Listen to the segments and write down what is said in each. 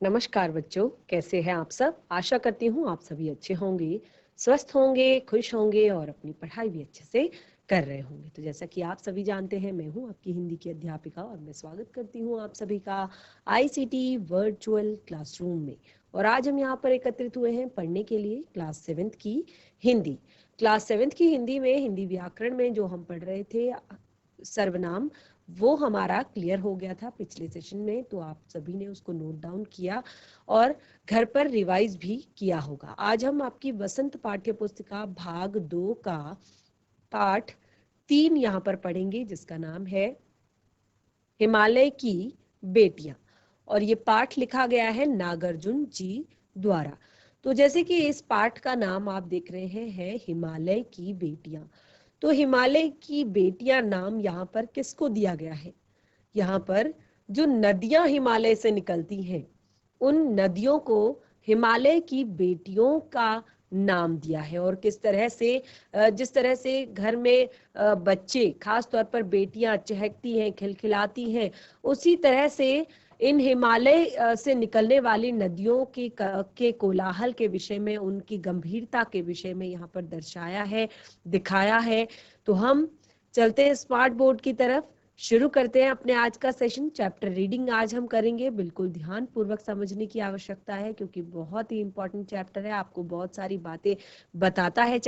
नमस्कार बच्चों, कैसे हैं आप सब। आशा करती हूँ आप सभी अच्छे होंगे, स्वस्थ होंगे, खुश होंगे और अपनी पढ़ाई भी अच्छे से कर रहे होंगे। तो जैसा कि आप सभी जानते हैं, मैं हूँ आपकी हिंदी की अध्यापिका और मैं स्वागत करती हूँ आप सभी का आईसीटी वर्चुअल क्लासरूम में। और आज हम यहाँ पर एकत्रित हुए हैं पढ़ने के लिए क्लास 7th की हिंदी। क्लास 7th की हिंदी में हिंदी व्याकरण में जो हम पढ़ रहे थे सर्वनाम, वो हमारा क्लियर हो गया था पिछले सेशन में। तो आप सभी ने उसको नोट डाउन किया और घर पर रिवाइज भी किया होगा। आज हम आपकी वसंत पाठ्य पुस्तिका भाग 2 का पाठ 3 यहाँ पर पढ़ेंगे, जिसका नाम है हिमालय की बेटियां। और ये पाठ लिखा गया है नागार्जुन जी द्वारा। तो जैसे कि इस पाठ का नाम आप देख रहे हैं है हिमालय की बेटियां। तो हिमालय की बेटियां नाम यहाँ पर किसको दिया गया है? यहाँ पर जो नदियां हिमालय से निकलती हैं, उन नदियों को हिमालय की बेटियों का नाम दिया है। और किस तरह से जिस तरह से घर में बच्चे, खास तौर पर बेटियां चहकती हैं, खिलखिलाती हैं, उसी तरह से इन हिमालय से निकलने वाली नदियों के कोलाहल के विषय में, उनकी गंभीरता के विषय में यहाँ पर दर्शाया है, दिखाया है। तो हम चलते हैं स्मार्ट बोर्ड की तरफ, शुरू करते हैं अपने आज का सेशन। चैप्टर रीडिंग आज हम करेंगे। बिल्कुल ध्यान पूर्वक समझने की आवश्यकता है, क्योंकि बहुत ही इंपॉर्टेंट चैप्टर है। आपको बहुत सारी बातें बताता है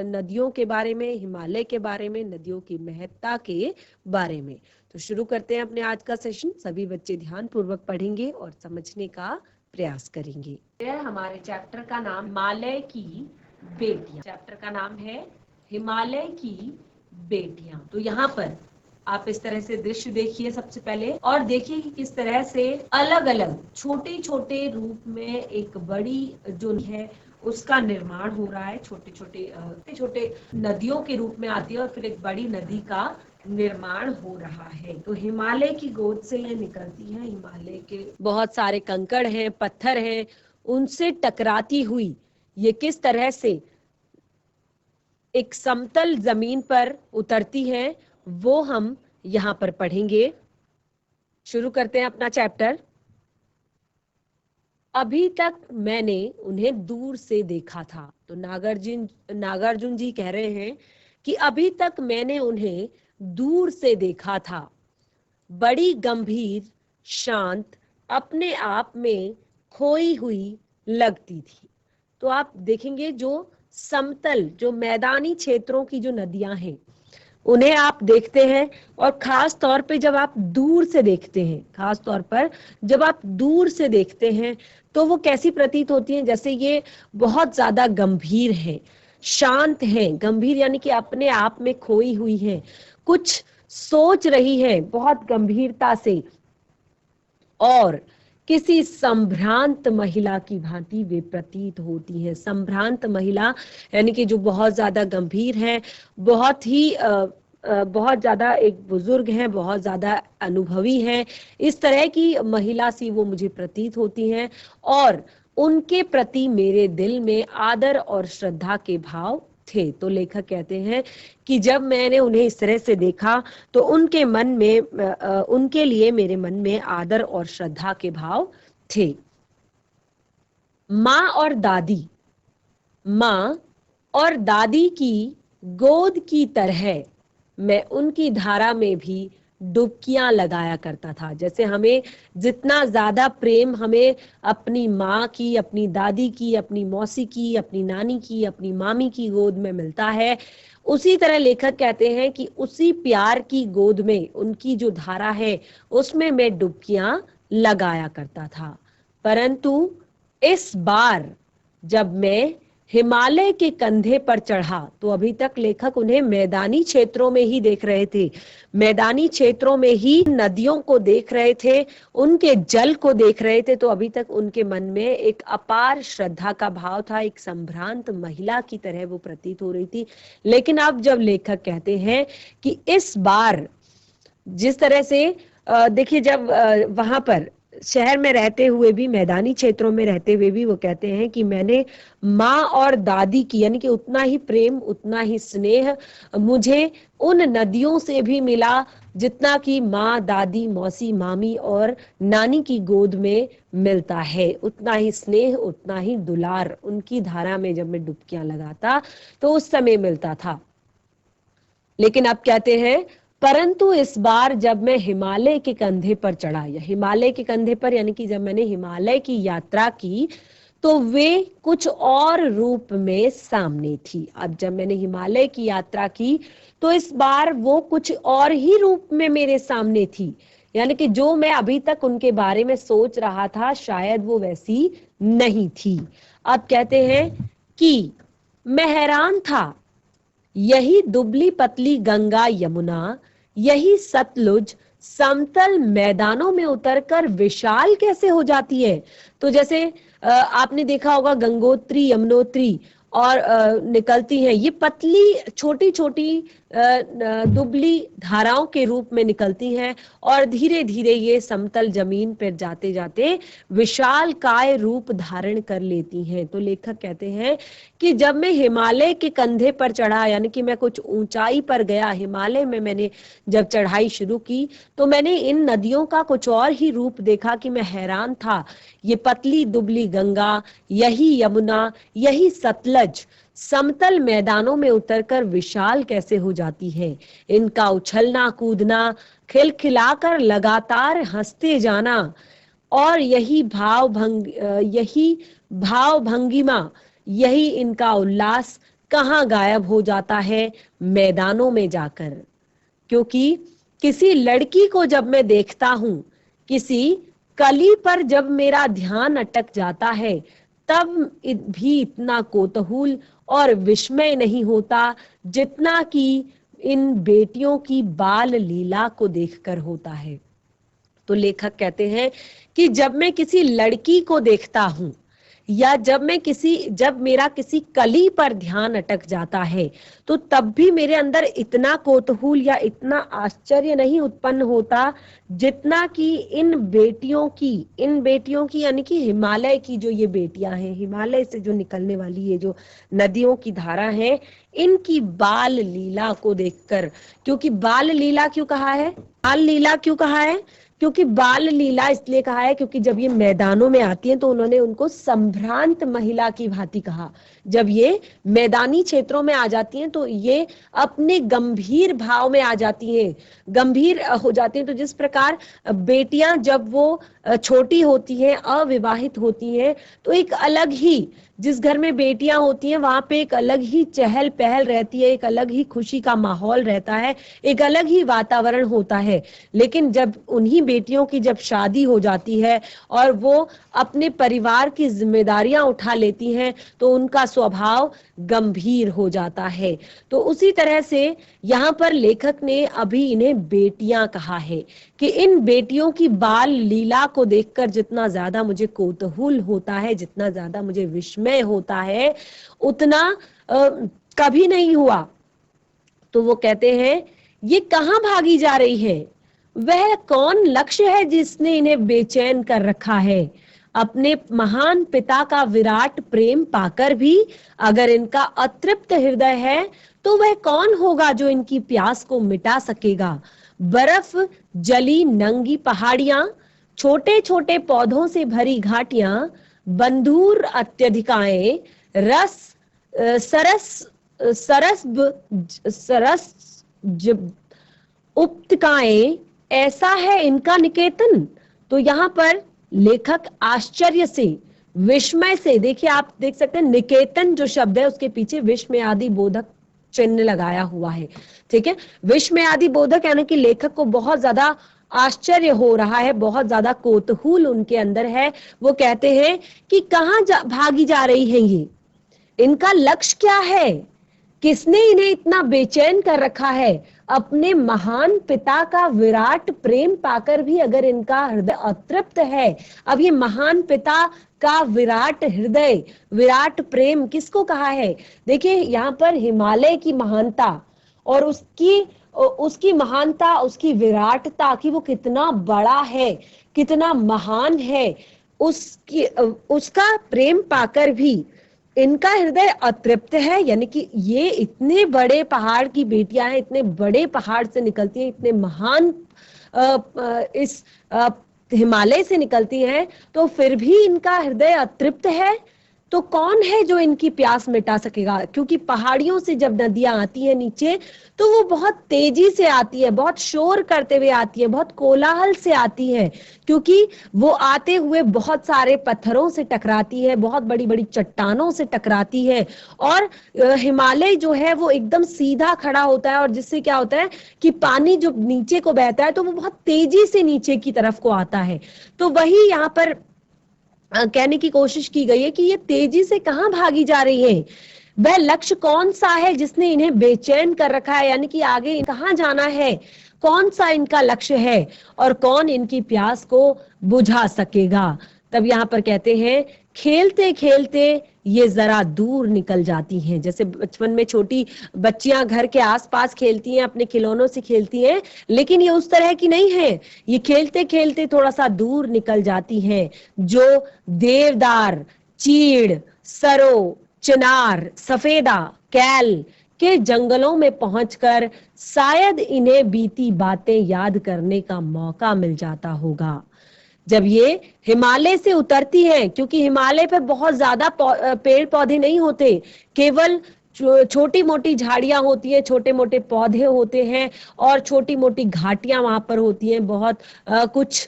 नदियों के बारे में, हिमालय के बारे में, नदियों की महत्ता के बारे में। तो शुरू करते हैं अपने आज का सेशन। सभी बच्चे ध्यान पूर्वक पढ़ेंगे और समझने का प्रयास करेंगे। हमारे चैप्टर का नाम हिमालय की बेटियां। चैप्टर का नाम है हिमालय की बेटियां। तो यहाँ पर आप इस तरह से दृश्य देखिए सबसे पहले, और देखिए कि किस तरह से अलग अलग छोटे छोटे रूप में एक बड़ी जो है उसका निर्माण हो रहा है। छोटे छोटे नदियों के रूप में आती है और फिर एक बड़ी नदी का निर्माण हो रहा है। तो हिमालय की गोद से ये निकलती है। हिमालय के बहुत सारे कंकड़ हैं, पत्थर हैं, उनसे टकराती हुई ये किस तरह से एक समतल जमीन पर उतरती है, वो हम यहाँ पर पढ़ेंगे। शुरू करते हैं अपना चैप्टर। अभी तक मैंने उन्हें दूर से देखा था। तो नागार्जुन जी कह रहे हैं कि अभी तक मैंने उन्हें दूर से देखा था। बड़ी गंभीर, शांत, अपने आप में खोई हुई लगती थी। तो आप देखेंगे जो समतल, जो मैदानी क्षेत्रों की जो नदियां हैं, उन्हें आप देखते हैं, और खास तौर पे जब आप दूर से देखते हैं, खास तौर पर जब आप दूर से देखते हैं, तो वो कैसी प्रतीत होती हैं? जैसे ये बहुत ज्यादा गंभीर है, शांत है। गंभीर यानी कि अपने आप में खोई हुई है, कुछ सोच रही है बहुत गंभीरता से, और किसी संभ्रांत महिला की भांति वे प्रतीत होती हैं। संभ्रांत महिला यानी कि जो बहुत ज्यादा गंभीर है, बहुत ज्यादा एक बुजुर्ग है, बहुत ज्यादा अनुभवी है, इस तरह की महिला सी वो मुझे प्रतीत होती हैं। और उनके प्रति मेरे दिल में आदर और श्रद्धा के भाव थे। तो लेखक कहते हैं कि जब मैंने उन्हें इस तरह से देखा, तो उनके लिए मेरे मन में आदर और श्रद्धा के भाव थे। माँ और दादी की गोद की तरह मैं उनकी धारा में भी डुबकियां लगाया करता था। जैसे हमें जितना ज्यादा प्रेम हमें अपनी माँ की, अपनी दादी की, अपनी मौसी की, अपनी नानी की, अपनी मामी की गोद में मिलता है, उसी तरह लेखक कहते हैं कि उसी प्यार की गोद में, उनकी जो धारा है, उसमें मैं डुबकियां लगाया करता था। परंतु इस बार जब मैं हिमालय के कंधे पर चढ़ा, तो अभी तक लेखक उन्हें मैदानी क्षेत्रों में ही देख रहे थे, मैदानी क्षेत्रों में ही नदियों को देख रहे थे, उनके जल को देख रहे थे। तो अभी तक उनके मन में एक अपार श्रद्धा का भाव था, एक संभ्रांत महिला की तरह वो प्रतीत हो रही थी। लेकिन अब जब लेखक कहते हैं कि इस बार जिस तरह से देखिए, जब वहां पर शहर में रहते हुए भी, मैदानी क्षेत्रों में रहते हुए भी वो कहते हैं कि मैंने माँ और दादी की यानी कि उतना ही प्रेम, उतना ही स्नेह मुझे उन नदियों से भी मिला जितना कि माँ, दादी, मौसी, मामी और नानी की गोद में मिलता है। उतना ही स्नेह, उतना ही दुलार उनकी धारा में जब मैं डुबकियां लगाता तो उस समय मिलता था। लेकिन अब कहते हैं, परंतु इस बार जब मैं हिमालय के कंधे पर चढ़ा, या हिमालय के कंधे पर यानी कि जब मैंने हिमालय की यात्रा की, तो वे कुछ और रूप में सामने थी। अब जब मैंने हिमालय की यात्रा की तो इस बार वो कुछ और ही रूप में मेरे सामने थी, यानी कि जो मैं अभी तक उनके बारे में सोच रहा था शायद वो वैसी नहीं थी। अब कहते हैं कि मैं हैरान था, यही दुबली पतली गंगा यमुना, यही सतलुज समतल मैदानों में उतरकर विशाल कैसे हो जाती है। तो जैसे आपने देखा होगा गंगोत्री, यमुनोत्री और निकलती हैं, ये पतली छोटी छोटी दुबली धाराओं के रूप में निकलती हैं और धीरे धीरे ये समतल जमीन पर जाते जाते विशाल काय रूप धारण कर लेती हैं। तो लेखक कहते हैं कि जब मैं हिमालय के कंधे पर चढ़ा, यानी कि मैं कुछ ऊंचाई पर गया, हिमालय में मैंने जब चढ़ाई शुरू की तो मैंने इन नदियों का कुछ और ही रूप देखा कि मैं हैरान था। ये पतली दुबली गंगा, यही यमुना, यही सतलज समतल मैदानों में उतरकर विशाल कैसे हो जाती है। इनका उछलना कूदना, खिलखिलाकर लगातार हंसते जाना और यही भाव भंगिमा, यही इनका उल्लास कहाँ गायब हो जाता है, मैदानों में जाकर। क्योंकि किसी लड़की को जब मैं देखता हूं, किसी कली पर जब मेरा ध्यान अटक जाता है, तब भी इतना कौतूहल और विस्मय नहीं होता जितना कि इन बेटियों की बाल लीला को देखकर होता है। तो लेखक कहते हैं कि जब मैं किसी लड़की को देखता हूं, या जब मेरा किसी कली पर ध्यान अटक जाता है, तो तब भी मेरे अंदर इतना कौतूहल या इतना आश्चर्य नहीं उत्पन्न होता जितना कि इन बेटियों की यानी कि हिमालय की जो ये बेटियां हैं, हिमालय से जो निकलने वाली ये जो नदियों की धारा है, इनकी बाल लीला को देखकर। क्योंकि बाल लीला क्यों कहा है, बाल लीला क्यों कहा है? क्योंकि बाल लीला इसलिए कहा है क्योंकि जब ये मैदानों में आती हैं तो उन्होंने उनको संभ्रांत महिला की भांति कहा। जब ये मैदानी क्षेत्रों में आ जाती हैं तो ये अपने गंभीर भाव में आ जाती हैं, गंभीर हो जाती हैं। तो जिस प्रकार बेटियां जब वो छोटी होती हैं, अविवाहित होती हैं, तो एक अलग ही, जिस घर में बेटियां होती हैं वहां पे एक अलग ही चहल पहल रहती है, एक अलग ही खुशी का माहौल रहता है, एक अलग ही वातावरण होता है। लेकिन जब उन्हीं बेटियों की जब शादी हो जाती है और वो अपने परिवार की जिम्मेदारियां उठा लेती हैं, तो उनका स्वभाव गंभीर हो जाता है। तो उसी तरह से यहाँ पर लेखक ने अभी इन्हें बेटियां कहा है कि इन बेटियों की बाल लीला को देखकर जितना ज्यादा मुझे कौतूहल होता है, जितना ज्यादा मुझे विस्मय होता है, उतना कभी नहीं हुआ। तो वो कहते हैं, ये कहाँ भागी जा रही है, वह कौन लक्ष्य है जिसने इन्हें बेचैन कर रखा है। अपने महान पिता का विराट प्रेम पाकर भी अगर इनका अतृप्त हृदय है, तो वह कौन होगा जो इनकी प्यास को मिटा सकेगा। बर्फ जली नंगी पहाड़ियां, छोटे छोटे पौधों से भरी घाटियां, बंधुर अत्यधिकाएं, रस सरस सरस सरस उपत्यकाएं, ऐसा है इनका निकेतन। तो यहाँ पर लेखक आश्चर्य से, विस्मय से, देखिए आप देख सकते हैं निकेतन जो शब्द है उसके पीछे विस्मय आदि बोधक चिन्ह लगाया हुआ है। ठीक है, विस्मय आदि बोधक यानी कि लेखक को बहुत ज्यादा आश्चर्य हो रहा है, बहुत ज्यादा कौतूहल उनके अंदर है। वो कहते हैं कि कहाँ भागी जा रही है ये, इनका लक्ष्य क्या है, किसने इन्हें इतना बेचैन कर रखा है। अपने महान पिता का विराट प्रेम पाकर भी अगर इनका हृदय अतृप्त है, अब ये महान पिता का विराट हृदय, विराट प्रेम किसको कहा है? देखिए यहाँ पर हिमालय की महानता और उसकी उसकी महानता, उसकी विराटता कि वो कितना बड़ा है, कितना महान है, उसकी उसका प्रेम पाकर भी इनका हृदय अतृप्त है। यानी कि ये इतने बड़े पहाड़ की बेटियां हैं, इतने बड़े पहाड़ से निकलती हैं, इतने महान इस हिमालय से निकलती हैं, तो फिर भी इनका हृदय अतृप्त है। तो कौन है जो इनकी प्यास मिटा सकेगा? क्योंकि पहाड़ियों से जब नदियां आती हैं नीचे, तो वो बहुत तेजी से आती है, बहुत शोर करते हुए आती है, बहुत कोलाहल से आती है, क्योंकि वो आते हुए बहुत सारे पत्थरों से टकराती है, बहुत बड़ी बड़ी चट्टानों से टकराती है। और हिमालय जो है वो एकदम सीधा खड़ा होता है, और जिससे क्या होता है कि पानी जो नीचे को बहता है तो वो बहुत तेजी से नीचे की तरफ को आता है। तो वही यहाँ पर कहने की कोशिश की गई है कि ये तेजी से कहां भागी जा रही है, वह लक्ष्य कौन सा है जिसने इन्हें बेचैन कर रखा है, यानी कि आगे कहां जाना है, कौन सा इनका लक्ष्य है, और कौन इनकी प्यास को बुझा सकेगा। तब यहाँ पर कहते हैं, खेलते खेलते ये जरा दूर निकल जाती हैं। जैसे बचपन में छोटी बच्चियां घर के आसपास खेलती हैं, अपने खिलौनों से खेलती हैं, लेकिन ये उस तरह की नहीं है, ये खेलते खेलते थोड़ा सा दूर निकल जाती हैं। जो देवदार, चीड़, सरो, चिनार, सफेदा, कैल के जंगलों में पहुंचकर शायद इन्हें बीती बातें याद करने का मौका मिल जाता होगा। जब ये हिमालय से उतरती हैं, क्योंकि हिमालय पे बहुत ज्यादा पेड़ पौधे नहीं होते, केवल छोटी मोटी झाड़ियां होती है, छोटे मोटे पौधे होते हैं, और छोटी मोटी घाटियां वहां पर होती हैं, बहुत कुछ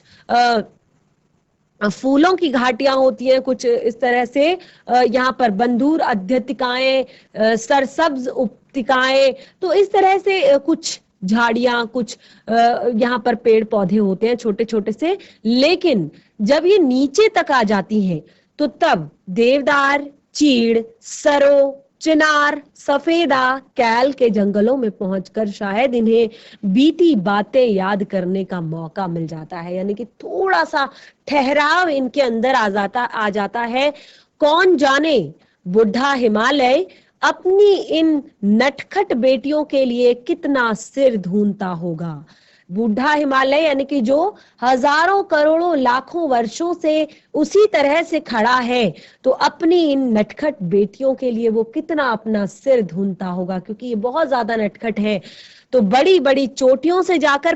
फूलों की घाटियां होती हैं, कुछ इस तरह से यहाँ पर बंधुर अध्यतिकाएं, सरसब्ज उपतिकाएं, तो इस तरह से कुछ झाड़ियां, कुछ यहाँ पर पेड़ पौधे होते हैं छोटे छोटे से। लेकिन जब ये नीचे तक आ जाती हैं, तो तब देवदार, चीड़, सरो, चिनार, सफेदा, कैल के जंगलों में पहुंचकर शायद इन्हें बीती बातें याद करने का मौका मिल जाता है। यानी कि थोड़ा सा ठहराव इनके अंदर आ जाता है। कौन जाने बुढ़ा हिमालय अपनी इन नटखट बेटियों के लिए कितना सिर धूनता होगा। बूढ़ा हिमालय यानी कि जो हजारों करोड़ों लाखों वर्षों से उसी तरह से खड़ा है, तो अपनी इन नटखट बेटियों के लिए वो कितना अपना सिर धूनता होगा, क्योंकि ये बहुत ज्यादा नटखट है। तो बड़ी बड़ी चोटियों से जाकर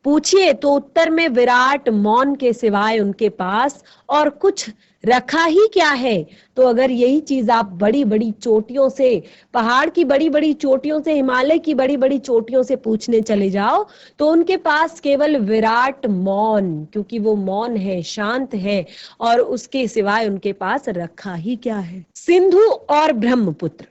पूछिए तो उत्तर में विराट मौन के सिवाय उनके पास और कुछ रखा ही क्या है। तो अगर यही चीज आप बड़ी बड़ी चोटियों से, पहाड़ की बड़ी बड़ी चोटियों से, हिमालय की बड़ी बड़ी चोटियों से पूछने चले जाओ, तो उनके पास केवल विराट मौन, क्योंकि वो मौन है, शांत है, और उसके सिवाय उनके पास रखा ही क्या है। सिंधु और ब्रह्मपुत्र,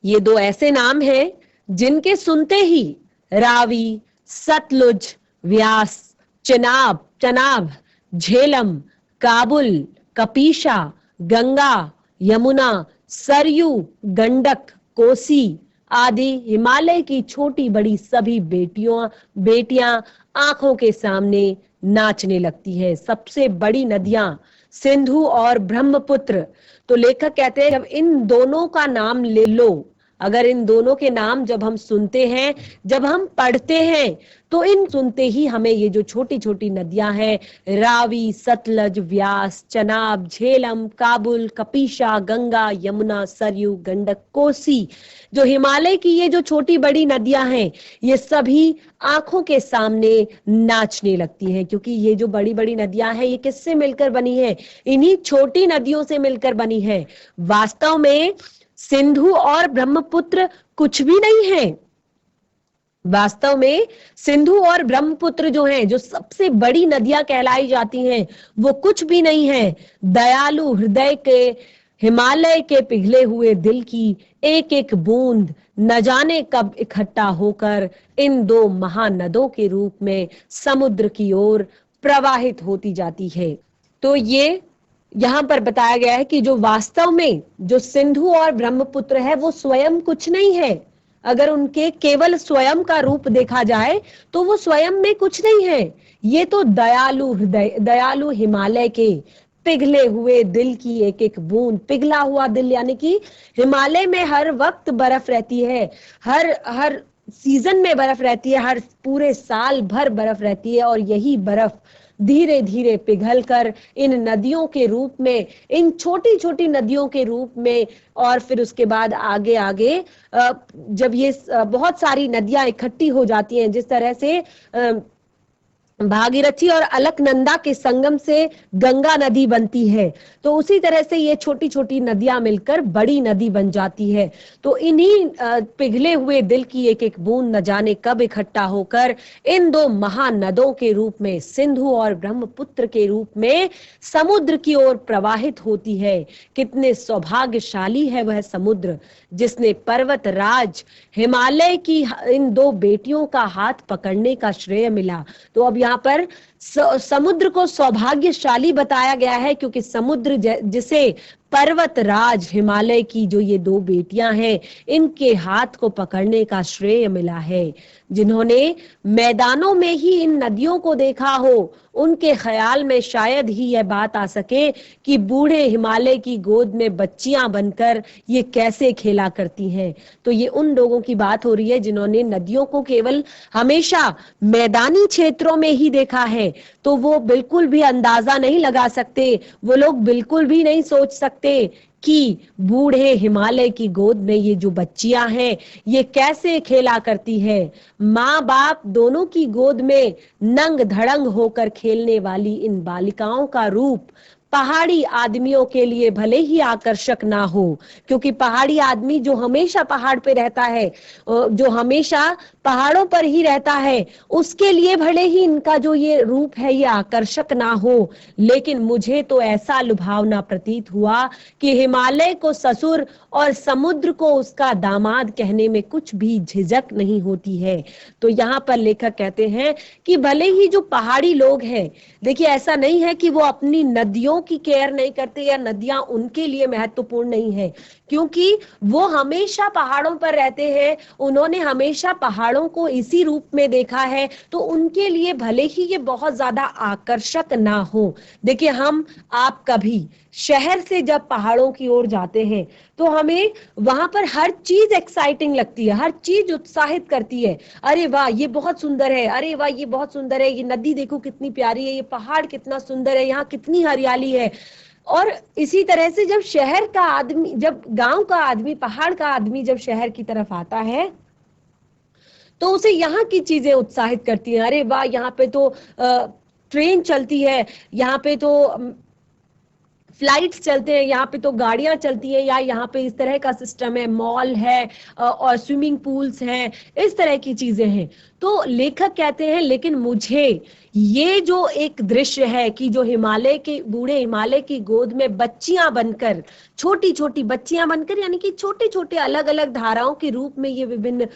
ये दो ऐसे नाम हैं जिनके सुनते ही रावी, सतलुज, व्यास, चनाब, झेलम, काबुल, कपीशा, गंगा, यमुना, सरयू, गंडक, कोसी आदि हिमालय की छोटी बड़ी सभी बेटियां आंखों के सामने नाचने लगती हैं। सबसे बड़ी नदियां सिंधु और ब्रह्मपुत्र। तो लेखक कहते हैं, जब इन दोनों का नाम ले लो, अगर इन दोनों के नाम जब हम सुनते हैं, जब हम पढ़ते हैं, तो इन सुनते ही हमें ये जो छोटी छोटी नदियां हैं, रावी, सतलज, व्यास, चनाब, झेलम, काबुल, कपीशा, गंगा, यमुना, सरयू, गंडक, कोसी, जो हिमालय की ये जो छोटी बड़ी नदियां हैं, ये सभी आंखों के सामने नाचने लगती हैं। क्योंकि ये जो बड़ी बड़ी नदियां हैं, ये किससे मिलकर बनी है? इन्हीं छोटी नदियों से मिलकर बनी है। वास्तव में सिंधु और ब्रह्मपुत्र कुछ भी नहीं है। वास्तव में सिंधु और ब्रह्मपुत्र जो हैं, जो सबसे बड़ी नदियां कहलाई जाती हैं, वो कुछ भी नहीं है। दयालु हृदय के हिमालय के पिघले हुए दिल की एक एक बूंद न जाने कब इकट्ठा होकर इन दो महानदों के रूप में समुद्र की ओर प्रवाहित होती जाती है। तो ये यहाँ पर बताया गया है कि जो वास्तव में जो सिंधु और ब्रह्मपुत्र है, वो स्वयं कुछ नहीं है। अगर उनके केवल स्वयं का रूप देखा जाए तो वो स्वयं में कुछ नहीं है। ये तो दयालु हृदय, दयालु हिमालय के पिघले हुए दिल की एक एक बूंद, पिघला हुआ दिल, यानी कि हिमालय में हर वक्त बर्फ रहती है, हर सीजन में बर्फ रहती है, हर पूरे साल भर बर्फ रहती है, और यही बर्फ धीरे धीरे पिघलकर इन नदियों के रूप में, इन छोटी छोटी नदियों के रूप में, और फिर उसके बाद आगे आगे जब ये बहुत सारी नदियां इकट्ठी हो जाती हैं, जिस तरह से भागीरथी और अलकनंदा के संगम से गंगा नदी बनती है, तो उसी तरह से ये छोटी छोटी नदियां मिलकर बड़ी नदी बन जाती है। तो इन्हीं पिघले हुए दिल की एक एक बूंद न जाने कब इकट्ठा होकर इन दो महानदों के रूप में, सिंधु और ब्रह्मपुत्र के रूप में, समुद्र की ओर प्रवाहित होती है। कितने सौभाग्यशाली है वह समुद्र जिसने पर्वत राज हिमालय की इन दो बेटियों का हाथ पकड़ने का श्रेय मिला। तो अब यहाँ पर समुद्र को सौभाग्यशाली बताया गया है, क्योंकि समुद्र जिसे पर्वत राज हिमालय की जो ये दो बेटियां हैं, इनके हाथ को पकड़ने का श्रेय मिला है। जिन्होंने मैदानों में ही इन नदियों को देखा हो, उनके ख्याल में शायद ही यह बात आ सके कि बूढ़े हिमालय की गोद में बच्चियां बनकर ये कैसे खेला करती हैं। तो ये उन लोगों की बात हो रही है जिन्होंने नदियों को केवल हमेशा मैदानी क्षेत्रों में ही देखा है। तो वो बिल्कुल भी अंदाजा नहीं लगा सकते, वो लोग बिल्कुल भी नहीं सोच सकते कि बूढ़े हिमालय की गोद में ये जो बच्चियां हैं ये कैसे खेला करती है। माँ बाप दोनों की गोद में नंग धड़ंग होकर खेलने वाली इन बालिकाओं का रूप पहाड़ी आदमियों के लिए भले ही आकर्षक ना हो, क्योंकि पहाड़ी आदमी जो हमेशा पहाड़ पे रहता है, जो हमेशा पहाड़ों पर ही रहता है, उसके लिए भले ही इनका जो ये रूप है ये आकर्षक ना हो, लेकिन मुझे तो ऐसा लुभावना प्रतीत हुआ कि हिमालय को ससुर और समुद्र को उसका दामाद कहने में कुछ भी झिझक नहीं होती है। तो यहाँ पर लेखक कहते हैं कि भले ही जो पहाड़ी लोग हैं, देखिए ऐसा नहीं है कि वो अपनी नदियों की केयर नहीं करते या नदियां उनके लिए महत्वपूर्ण नहीं है, क्योंकि वो हमेशा पहाड़ों पर रहते हैं, उन्होंने हमेशा पहाड़ों को इसी रूप में देखा है, तो उनके लिए भले ही ये बहुत ज्यादा आकर्षक ना हो। देखिए हम आप कभी शहर से जब पहाड़ों की ओर जाते हैं तो हमें वहां पर हर चीज एक्साइटिंग लगती है, हर चीज उत्साहित करती है। अरे वाह ये बहुत सुंदर है, अरे वाह ये बहुत सुंदर है, ये नदी देखो कितनी प्यारी है, ये पहाड़ कितना सुंदर है, यहाँ कितनी हरियाली है। और इसी तरह से जब शहर का आदमी, जब गांव का आदमी, पहाड़ का आदमी जब शहर की तरफ आता है तो उसे यहाँ की चीजें उत्साहित करती हैं। अरे वाह यहाँ पे तो ट्रेन चलती है, यहाँ पे तो फ्लाइट्स चलते हैं, यहाँ पे तो गाड़ियां चलती हैं, या यहाँ पे इस तरह का सिस्टम है, मॉल है और स्विमिंग पूल्स हैं, इस तरह की चीजें हैं। तो लेखक कहते हैं लेकिन मुझे ये जो एक दृश्य है कि जो हिमालय के, बूढ़े हिमालय की गोद में बच्चियां बनकर, छोटी छोटी बच्चियां बनकर, यानी कि छोटे छोटे अलग अलग धाराओं के रूप में ये विभिन्न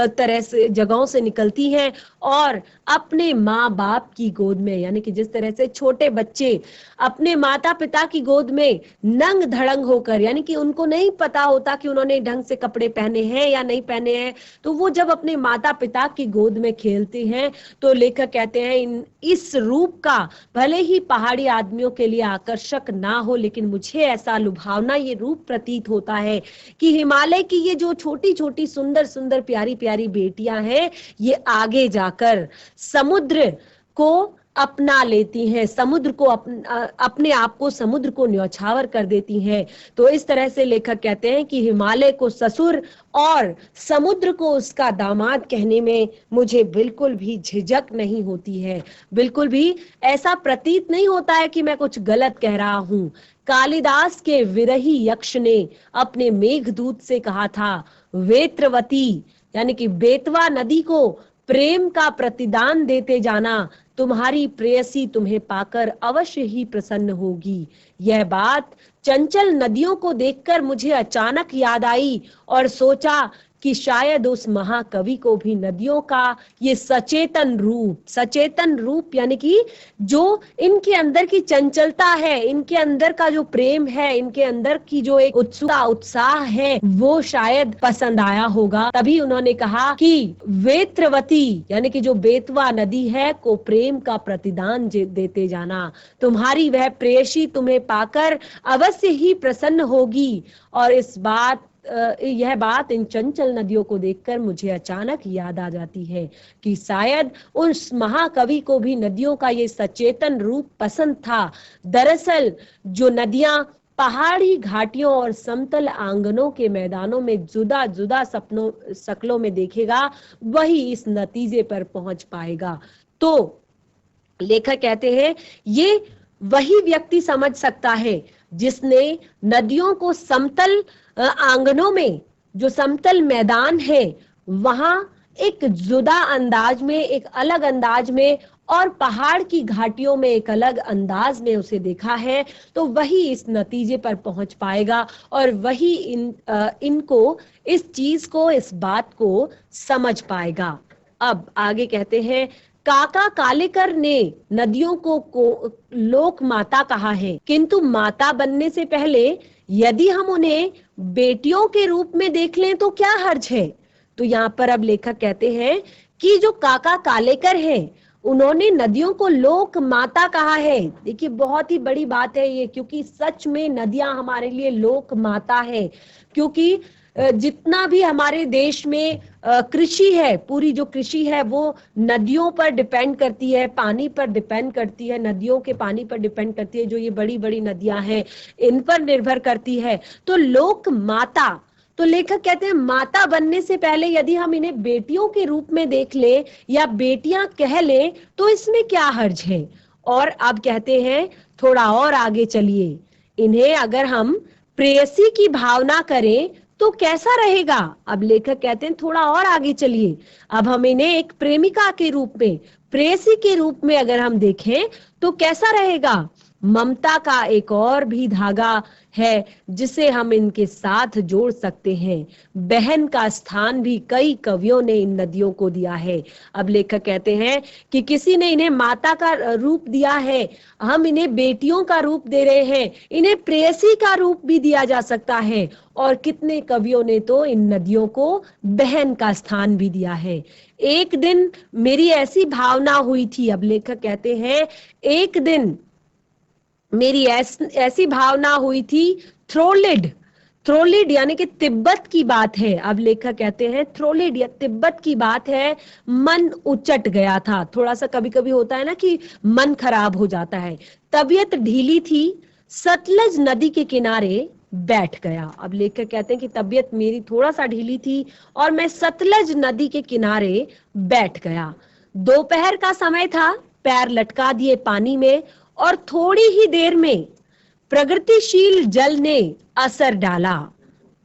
तरह से जगहों से निकलती हैं और अपने माँ बाप की गोद में, यानी कि जिस तरह से छोटे बच्चे अपने माता पिता की गोद में नंग धड़ंग होकर, यानी कि उनको नहीं पता होता कि उन्होंने ढंग से कपड़े पहने हैं या नहीं पहने हैं, तो वो जब अपने माता पिता की गोद में खेलते हैं, तो लेखक कहते हैं इस रूप का भले ही पहाड़ी आदमियों के लिए आकर्षक ना हो, लेकिन मुझे ऐसा लुभावना ये रूप प्रतीत होता है कि हिमालय की ये जो छोटी छोटी सुंदर सुंदर प्यारी प्यारी बेटियां हैं, ये आगे जाकर समुद्र को अपना लेती हैं, समुद्र को अपने आप को समुद्र को न्यौछावर कर देती हैं। तो इस तरह से लेखक कहते हैं कि हिमालय को ससुर और समुद्र को उसका दामाद कहने में मुझे बिल्कुल भी झिझक नहीं होती है, बिल्कुल भी ऐसा प्रतीत नहीं होता है कि मैं कुछ गलत कह रहा हूं। कालिदास के विरही यक्ष ने अपने मेघदूत से कहा था, वेत्रवती यानी कि बेतवा नदी को प्रेम का प्रतिदान देते जाना, तुम्हारी प्रेयसी तुम्हें पाकर अवश्य ही प्रसन्न होगी। यह बात चंचल नदियों को देखकर मुझे अचानक याद आई और सोचा कि शायद उस महाकवि को भी नदियों का ये सचेतन रूप यानी कि जो इनके अंदर की चंचलता है, इनके अंदर का जो प्रेम है, इनके अंदर की जो एक उत्साह है, वो शायद पसंद आया होगा। तभी उन्होंने कहा कि वेत्रवती यानी कि जो बेतवा नदी है को प्रेम का प्रतिदान देते जाना, तुम्हारी वह प्रेयसी तुम्हें पाकर अवश्य ही प्रसन्न होगी। और इस बात यह बात इन चंचल नदियों को देखकर मुझे अचानक याद आ जाती है कि शायद उस महाकवि को भी नदियों का ये सचेतन रूप पसंद था। दरअसल जो नदियां पहाड़ी घाटियों और समतल आंगनों के मैदानों में जुदा जुदा शक्लों में देखेगा, वही इस नतीजे पर पहुंच पाएगा। तो लेखक कहते हैं ये वही व्यक्ति समझ सकता है जिसने नदियों को समतल आंगनों में, जो समतल मैदान है, वहां एक जुदा अंदाज में, एक अलग अंदाज में, और पहाड़ की घाटियों में एक अलग अंदाज में उसे देखा है, तो वही इस नतीजे पर पहुंच पाएगा और वही इनको इस चीज को, इस बात को समझ पाएगा। अब आगे कहते हैं, काका कालेकर ने नदियों को लोक माता कहा है, किंतु माता बनने से पहले यदि हम उन्हें बेटियों के रूप में देख लें तो क्या हर्ज है। तो यहाँ पर अब लेखक कहते हैं कि जो काका कालेकर हैं, उन्होंने नदियों को लोक माता कहा है। देखिए बहुत ही बड़ी बात है ये, क्योंकि सच में नदियां हमारे लिए लोक माता है। क्योंकि जितना भी हमारे देश में कृषि है, पूरी जो कृषि है वो नदियों पर डिपेंड करती है, पानी पर डिपेंड करती है, नदियों के पानी पर डिपेंड करती है। जो ये बड़ी बड़ी नदियां हैं इन पर निर्भर करती है। तो लोक माता, तो लेखक कहते हैं माता बनने से पहले यदि हम इन्हें बेटियों के रूप में देख ले या बेटियां कह ले तो इसमें क्या हर्ज है। और अब कहते हैं थोड़ा और आगे चलिए, इन्हें अगर हम प्रेयसी की भावना करें तो कैसा रहेगा। अब लेखक कहते हैं थोड़ा और आगे चलिए, अब हम इन्हें एक प्रेमिका के रूप में, प्रेयसी के रूप में अगर हम देखें तो कैसा रहेगा। ममता का एक और भी धागा है जिसे हम इनके साथ जोड़ सकते हैं। बहन का स्थान भी कई कवियों ने इन नदियों को दिया है। अब लेखक कहते हैं कि किसी ने इन्हें माता का रूप दिया है, हम इन्हें बेटियों का रूप दे रहे हैं, इन्हें प्रेयसी का रूप भी दिया जा सकता है, और कितने कवियों ने तो इन नदियों को बहन का स्थान भी दिया है। एक दिन मेरी ऐसी भावना हुई थी, अब लेखक कहते हैं एक दिन मेरी ऐसी भावना हुई थी, थ्रोलिड, थ्रोलिड यानी कि तिब्बत की बात है। अब लेखक कहते हैं थ्रोलिड या तिब्बत की बात है, मन उचट गया था। थोड़ा सा कभी कभी होता है ना कि मन खराब हो जाता है। तबीयत ढीली थी, सतलज नदी के किनारे बैठ गया। अब लेखक कहते हैं कि तबीयत मेरी थोड़ा सा ढीली थी और मैं सतलज नदी के किनारे बैठ गया। दोपहर का समय था, पैर लटका दिए पानी में और थोड़ी ही देर में प्रगतिशील जल ने असर डाला,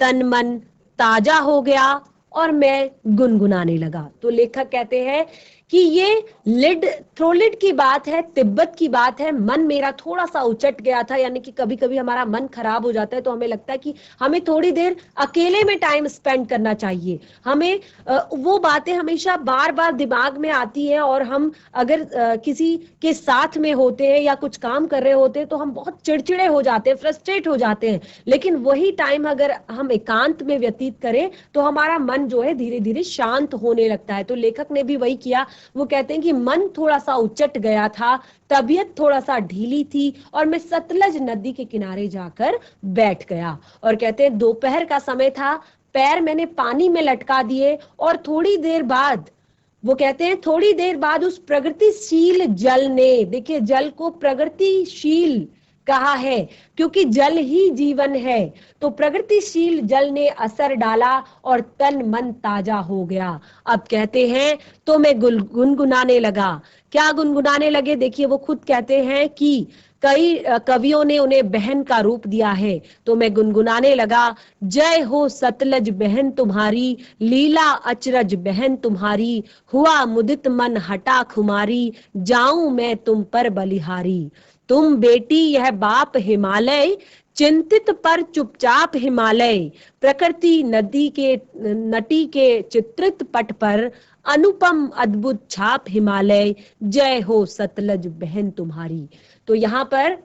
तन मन ताजा हो गया और मैं गुनगुनाने लगा। तो लेखक कहते हैं कि ये लिड, थ्रोलिड की बात है, तिब्बत की बात है। मन मेरा थोड़ा सा उचट गया था, यानी कि कभी कभी हमारा मन खराब हो जाता है तो हमें लगता है कि हमें थोड़ी देर अकेले में टाइम स्पेंड करना चाहिए। हमें वो बातें हमेशा बार बार दिमाग में आती है, और हम अगर किसी के साथ में होते हैं या कुछ काम कर रहे होते हैं तो हम बहुत चिड़चिड़े हो जाते हैं, फ्रस्ट्रेट हो जाते हैं। लेकिन वही टाइम अगर हम एकांत में व्यतीत करें तो हमारा मन जो है धीरे धीरे शांत होने लगता है। तो लेखक ने भी वही किया। वो कहते हैं कि मन थोड़ा सा उचट गया था, तबीयत थोड़ा सा ढीली थी और मैं सतलज नदी के किनारे जाकर बैठ गया। और कहते हैं दोपहर का समय था, पैर मैंने पानी में लटका दिए और थोड़ी देर बाद, वो कहते हैं थोड़ी देर बाद उस प्रगतिशील जल ने, देखिए जल को प्रगतिशील कहा है क्योंकि जल ही जीवन है, तो प्रगतिशील जल ने असर डाला और तन मन ताजा हो गया। अब कहते हैं तो मैं गुनगुनाने लगा। क्या गुनगुनाने लगे, देखिए वो खुद कहते हैं कि कई कवियों ने उन्हें बहन का रूप दिया है। तो मैं गुनगुनाने लगा, जय हो सतलज बहन तुम्हारी, लीला अचरज बहन तुम्हारी, हुआ मुदित मन हटा खुमारी, जाऊं मैं तुम पर बलिहारी। तुम बेटी यह बाप हिमालय, चिंतित पर चुपचाप हिमालय, प्रकृति नदी के नटी के चित्रित पट पर, अनुपम अद्भुत छाप हिमालय, जय हो सतलज बहन तुम्हारी। तो यहाँ पर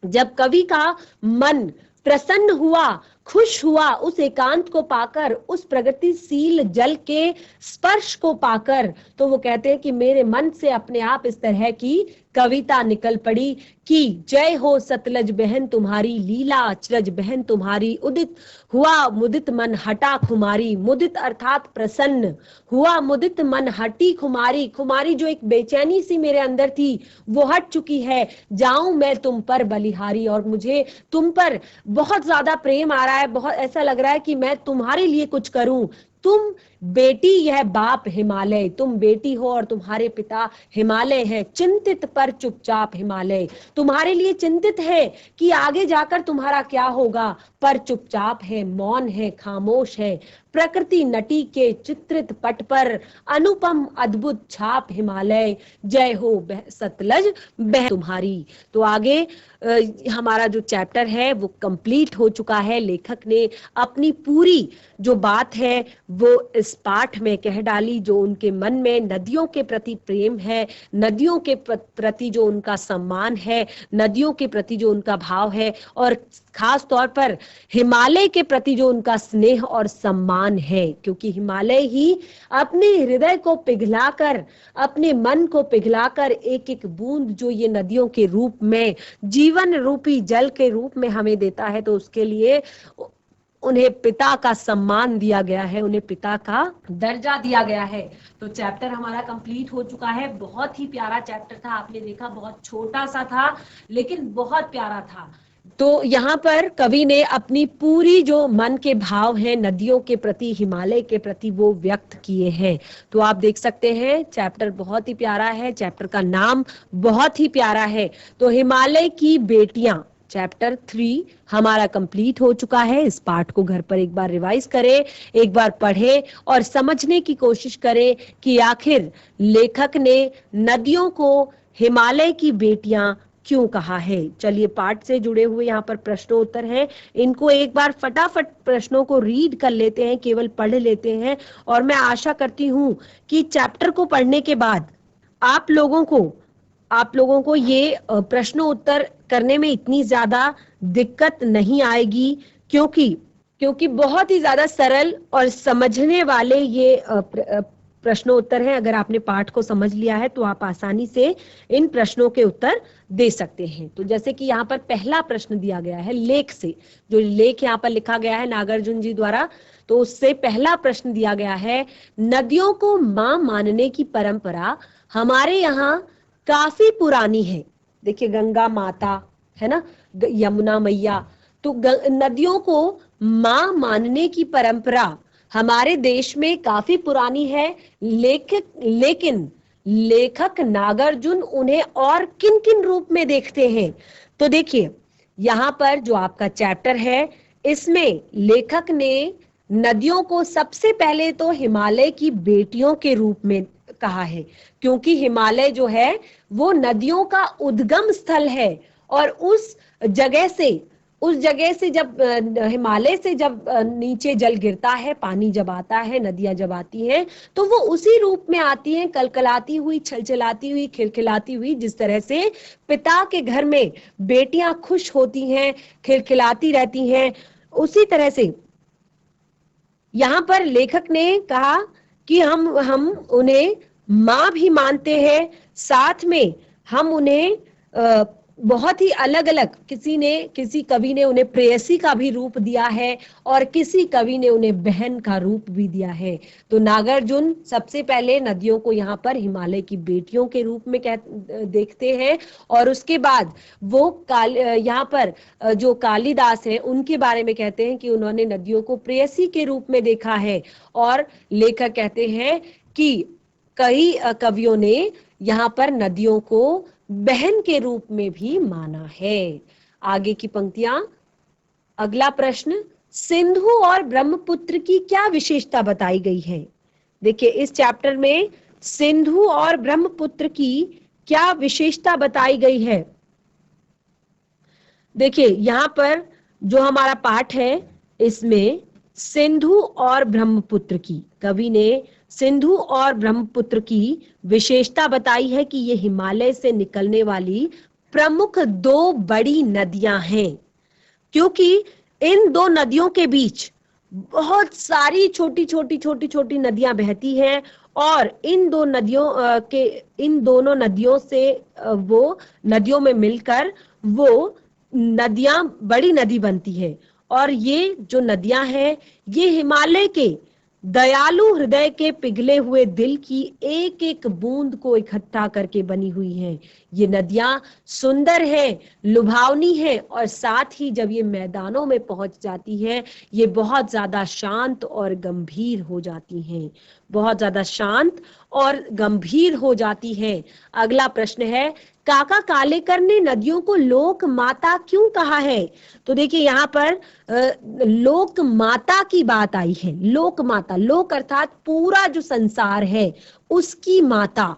जब कवि का मन प्रसन्न हुआ, खुश हुआ उस एकांत को पाकर, उस प्रगतिशील जल के स्पर्श को पाकर। तो वो कहते हैं कि मेरे मन से अपने आप इस तरह की कविता निकल पड़ी कि जय हो सतलज बहन तुम्हारी, लीला अचरज बहन तुम्हारी, उदित हुआ मुदित मन हटा खुमारी। मुदित अर्थात प्रसन्न, हुआ मुदित मन हटी खुमारी। खुमारी जो एक बेचैनी सी मेरे अंदर थी वो हट चुकी है। जाऊं मैं तुम पर बलिहारी, और मुझे तुम पर बहुत ज्यादा प्रेम आ रहा है, बहुत ऐसा लग रहा है कि मैं तुम्हारे लिए कुछ करूं। तुम बेटी, यह बाप हिमालय, तुम बेटी हो और तुम्हारे पिता हिमालय है। चिंतित पर चुपचाप हिमालय, तुम्हारे लिए चिंतित है कि आगे जाकर तुम्हारा क्या होगा, पर चुपचाप है, मौन है, खामोश है। प्रकृति नटी के चित्रित पट पर अनुपम अद्भुत छाप हिमालय, जय हो सतलज बहन तुम्हारी। तो आगे हमारा जो चैप्टर है वो कंप्लीट हो चुका है। लेखक ने अपनी पूरी जो बात है वो इस पाठ में कह डाली। जो उनके मन में नदियों के प्रति प्रेम है, नदियों के प्रति जो उनका सम्मान है, नदियों के प्रति जो उनका भाव है, और खास तौर पर हिमालय के प्रति जो उनका स्नेह और सम्मान है, क्योंकि हिमालय ही अपने हृदय को पिघलाकर, अपने मन को पिघलाकर एक एक बूंद जो ये नदियों के रूप में, जीवन रूपी जल के रूप में हमें देता है, तो उसके लिए उन्हें पिता का सम्मान दिया गया है, उन्हें पिता का दर्जा दिया गया है। तो चैप्टर हमारा कंप्लीट हो चुका है। बहुत ही प्यारा चैप्टर था, आपने देखा बहुत छोटा सा था लेकिन बहुत प्यारा था। तो यहाँ पर कवि ने अपनी पूरी जो मन के भाव हैं नदियों के प्रति, हिमालय के प्रति, वो व्यक्त किए हैं। तो आप देख सकते हैं चैप्टर बहुत ही प्यारा है, चैप्टर का नाम बहुत ही प्यारा है। तो हिमालय की बेटियां चैप्टर 3 हमारा कंप्लीट हो चुका है। इस पाठ को घर पर एक बार रिवाइज करें, एक बार पढ़ें और समझने की कोशिश करें कि आखिर लेखक ने नदियों को हिमालय की बेटियां क्यों कहा है। चलिए पाठ से जुड़े हुए यहाँ पर प्रश्नोत्तर हैं, इनको एक बार फटाफट प्रश्नों को रीड कर लेते हैं, केवल पढ़ लेते हैं। और मैं आशा करती हूँ कि चैप्टर को पढ़ने के बाद आप लोगों को ये प्रश्नों उत्तर करने में इतनी ज्यादा दिक्कत नहीं आएगी, क्योंकि बहुत ही ज्यादा सरल और समझने वाले ये प्रश्नों उत्तर हैं। अगर आपने पाठ को समझ लिया है तो आप आसानी से इन प्रश्नों के उत्तर दे सकते हैं। तो जैसे कि यहाँ पर पहला प्रश्न दिया गया है लेख से, जो लेख यहाँ पर लिखा गया है नागार्जुन जी द्वारा, तो उससे पहला प्रश्न दिया गया है, नदियों को मां मानने की परंपरा हमारे यहाँ काफी पुरानी है। देखिए गंगा माता है ना, यमुना मैया, तो नदियों को मां मानने की परंपरा हमारे देश में काफी पुरानी है। लेकिन लेखक नागार्जुन उन्हें और किन किन रूप में देखते हैं। तो देखिए यहाँ पर जो आपका चैप्टर है इसमें लेखक ने नदियों को सबसे पहले तो हिमालय की बेटियों के रूप में कहा है, क्योंकि हिमालय जो है वो नदियों का उद्गम स्थल है। और उस जगह से जब हिमालय से जब नीचे जल गिरता है, पानी जब आता है, नदियां जब आती हैं, तो वो उसी रूप में आती हैं, कलकलाती हुई, छलछलाती हुई, खिलखिलाती हुई। जिस तरह से पिता के घर में बेटियां खुश होती हैं, खिलखिलाती रहती हैं, उसी तरह से यहाँ पर लेखक ने कहा कि हम उन्हें माँ भी मानते हैं, साथ में हम उन्हें बहुत ही अलग अलग, किसी कवि ने उन्हें प्रेयसी का भी रूप दिया है और किसी कवि ने उन्हें बहन का रूप भी दिया है। तो नागार्जुन सबसे पहले नदियों को यहाँ पर हिमालय की बेटियों के रूप में देखते हैं, और उसके बाद वो यहाँ पर जो कालिदास है उनके बारे में कहते हैं कि उन्होंने नदियों को प्रेयसी के रूप में देखा है। और लेखक कहते हैं कि कई कवियों ने यहाँ पर नदियों को बहन के रूप में भी माना है। आगे की पंक्तियां, अगला प्रश्न, सिंधु और ब्रह्मपुत्र की क्या विशेषता बताई गई है। देखिए इस चैप्टर में सिंधु और ब्रह्मपुत्र की क्या विशेषता बताई गई है। देखिए यहाँ पर जो हमारा पाठ है इसमें सिंधु और ब्रह्मपुत्र की, कवि ने सिंधु और ब्रह्मपुत्र की विशेषता बताई है कि ये हिमालय से निकलने वाली प्रमुख दो बड़ी नदियां हैं। क्योंकि इन दो नदियों के बीच बहुत सारी छोटी छोटी छोटी छोटी नदियां बहती हैं और इन दोनों नदियों से वो नदियों में मिलकर वो नदियां बड़ी नदी बनती है। और ये जो नदियां हैं ये हिमालय के दयालु हृदय के पिघले हुए दिल की एक एक बूंद को इकट्ठा करके बनी हुई हैं। ये नदियां सुंदर है, लुभावनी है और साथ ही जब ये मैदानों में पहुंच जाती है ये बहुत ज्यादा शांत और गंभीर हो जाती हैं, बहुत ज्यादा शांत और गंभीर हो जाती है। अगला प्रश्न है, काका कालेकर ने नदियों को लोक माता क्यों कहा है? तो देखिए यहाँ पर लोक माता की बात आई है। लोक माता, लोक अर्थात पूरा जो संसार है उसकी माता।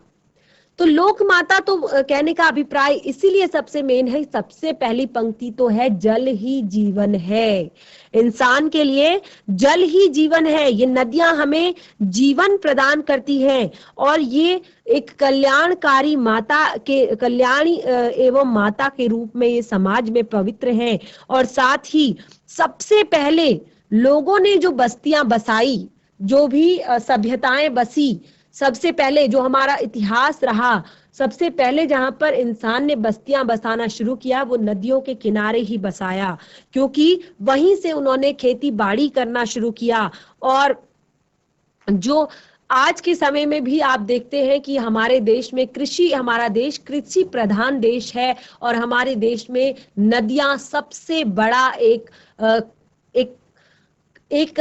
तो लोक माता तो कहने का अभिप्राय इसीलिए सबसे मेन है, सबसे पहली पंक्ति तो है जल ही जीवन है। इंसान के लिए जल ही जीवन है। ये नदियां हमें जीवन प्रदान करती हैं और ये एक कल्याणकारी माता के कल्याणी एवं माता के रूप में ये समाज में पवित्र हैं। और साथ ही सबसे पहले लोगों ने जो बस्तियां बसाई, जो भी सभ्यताएं बसी, सबसे पहले जो हमारा इतिहास रहा, सबसे पहले जहां पर इंसान ने बस्तियां बसाना शुरू किया वो नदियों के किनारे ही बसाया, क्योंकि वहीं से उन्होंने खेती बाड़ी करना शुरू किया। और जो आज के समय में भी आप देखते हैं कि हमारे देश में हमारा देश कृषि प्रधान देश है और हमारे देश में नदियां सबसे बड़ा एक एक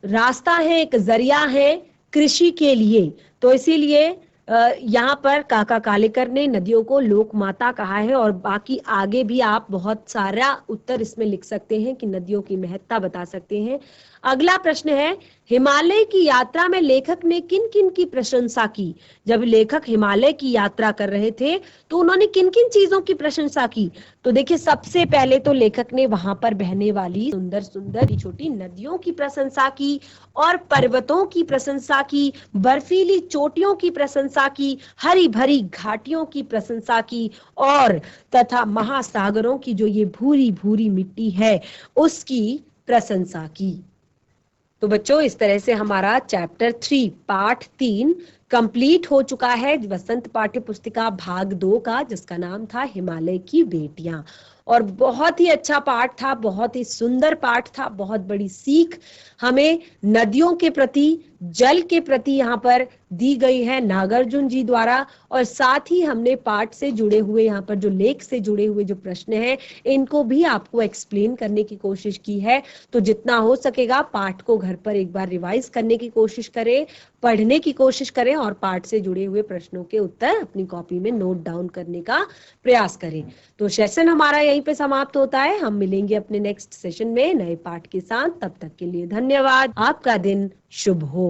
रास्ता है, एक जरिया है कृषि के लिए। तो इसीलिए यहाँ पर काका कालेकर ने नदियों को लोक माता कहा है। और बाकी आगे भी आप बहुत सारा उत्तर इसमें लिख सकते हैं कि नदियों की महत्ता बता सकते हैं। अगला प्रश्न है, हिमालय की यात्रा में लेखक ने किन किन की प्रशंसा की? जब लेखक हिमालय की यात्रा कर रहे थे तो उन्होंने किन किन चीजों की प्रशंसा की? तो देखिए सबसे पहले तो लेखक ने वहां पर बहने वाली सुंदर सुंदर छोटी नदियों की प्रशंसा की और पर्वतों की प्रशंसा की, बर्फीली चोटियों की प्रशंसा की, हरी भरी घाटियों की प्रशंसा की और तथा महासागरों की जो ये भूरी भूरी मिट्टी है उसकी प्रशंसा की। तो बच्चों इस तरह से हमारा चैप्टर 3 पाठ 3 कंप्लीट हो चुका है, वसंत पाठ्य पुस्तिका भाग 2 का, जिसका नाम था हिमालय की बेटियां। और बहुत ही अच्छा पाठ था, बहुत ही सुंदर पाठ था, बहुत बड़ी सीख हमें नदियों के प्रति, जल के प्रति यहाँ पर दी गई है नागार्जुन जी द्वारा। और साथ ही हमने पाठ से जुड़े हुए, यहाँ पर जो लेख से जुड़े हुए जो प्रश्न हैं इनको भी आपको एक्सप्लेन करने की कोशिश की है। तो जितना हो सकेगा पाठ को घर पर एक बार रिवाइज करने की कोशिश करें, पढ़ने की कोशिश करें और पाठ से जुड़े हुए प्रश्नों के उत्तर अपनी कॉपी में नोट डाउन करने का प्रयास करें। तो सेशन हमारा यहीं पे समाप्त होता है। हम मिलेंगे अपने नेक्स्ट सेशन में नए पाठ के साथ। तब तक के लिए धन्यवाद। आपका दिन शुभ हो।